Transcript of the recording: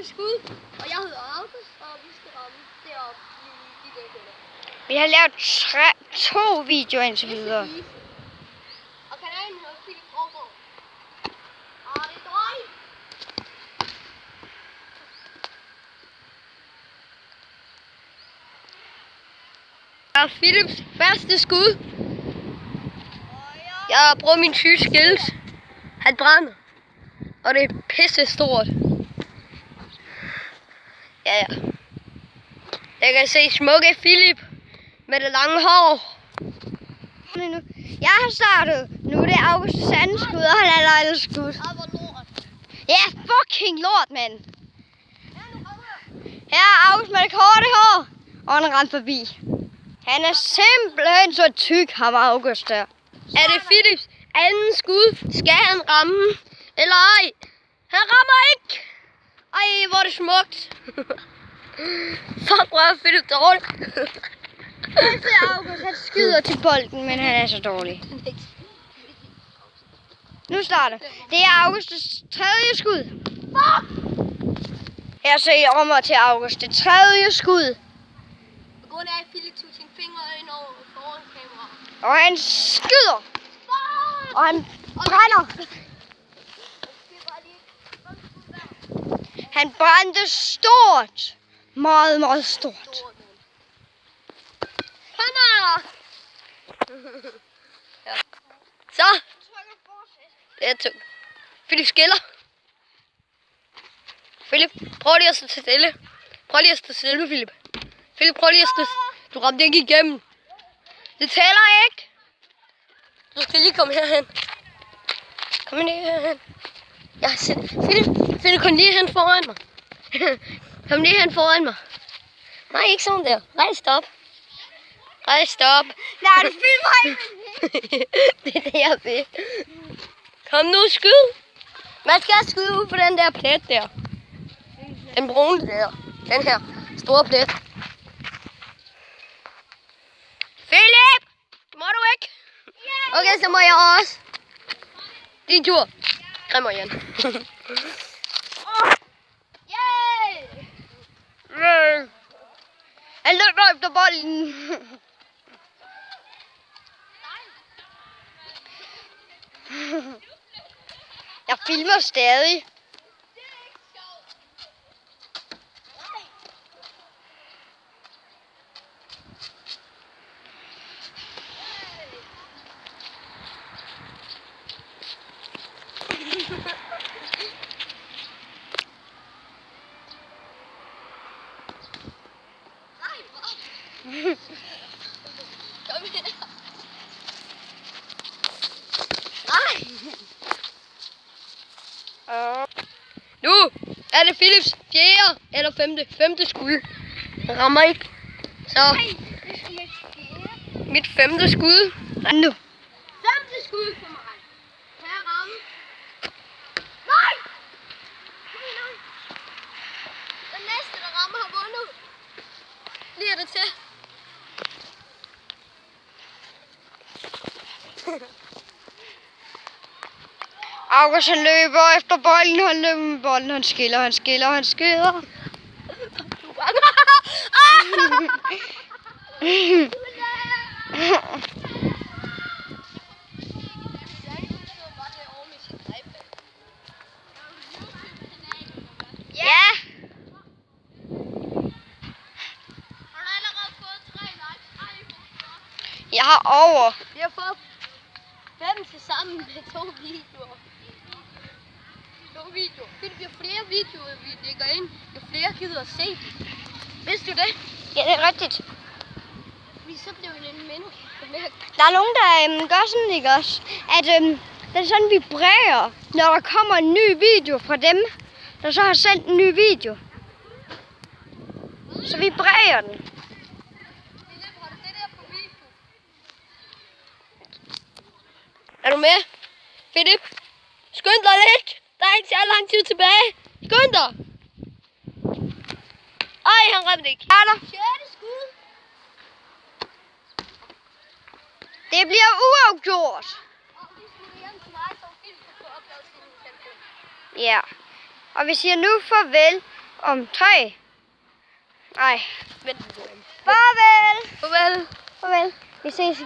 første skud, og jeg hedder August, og vi skal ramme deroppe i de der huller. Vi har lavet 2 videoer indtil videre. Og kanalen hedder Philip Rågaard. Og det er dårligt. Det er Philips første skud. Jeg har brugt min syge skills. Han brænder. Og det er pisse stort. Ja. Jeg kan se smukke Philip med det lange hår. Jeg har startet. Nu er det August' andet skud, og han er allerede skud. Hvor lort. Ja, fucking lort, mand. Her er August med det korte hår. Og han ramte forbi. Han er simpelthen så tyk, ham August der. Er det Philips anden skud? Skal han ramme? Eller ej? Han rammer ikke! Ej, hvor er det smukt. Fuck, hvor er Philip dårlig. August, han skyder til bolden, men han er så dårlig. Nu starter. Det er August' tredje skud. Fuck! Her ser jeg om til August. Det tredje skud. På grund af, at Philip tog sine fingre ind over foran kameraet. Og han skyder. Fuck! Og han brænder. Han brændte stort. Meget, meget stort. Kom her! Ja. Så. Det er tungt. Philip skiller. Philip, prøv lige at stå stille. Prøv lige at stå stille, Philip. Philip, prøv lige at stå. Du ramte ikke igennem. Det tæller ikke. Du skal lige komme herhen. Kom lige herhen. Jeg har set. Philip, kom lige hen foran mig. Kom lige hen foran mig. Nej, ikke sådan der. Rejs dig op. Rejs dig op. Nej, du filmer ikke. Det er det, jeg vil. Kom nu, skyd. Man skal skyde ud på den der plet der. Den brune der. Den her store plet. Philip! Må du ikke? Okay, så må jeg også. Din tur. Grimmer igen. Han løber efter bolden. Jeg filmer stadig. Nu er det Philips fjerde eller femte skud. Han rammer ikke. Så mit femte skud. Nu. Femte skud for mig. Kan jeg ramme? Nej! Nej. Den næste, der rammer, har vundet. Bliver det til. August han løber efter bolden, han løber med bolden, han skiller. Ja. Jeg har over. Vi har fået 5 til sammen med 2 videoer. Fordi jo flere videoer vi lægger ind, jo flere gider at se dem. Vidste du det? Ja, det er rigtigt. Fordi så bliver det en mindre. Der er nogen, der gør sådan, ikke også? At den sådan vibrerer, når der kommer en ny video fra dem, der så har sendt en ny video. Så vibrerer den. Er du med? Philip? Skynd dig lidt! Der er ikke så lang tid tilbage. Skynd dig! Ej, han ramte ikke. Er der? 6. skud. Det bliver uafgjort. Og vi skal hjem til mig, så Philip kan få opdaget sin telefon. Ja. Og vi siger nu farvel Om 3. Nej. Vent. Farvel. Farvel. Farvel. Vi ses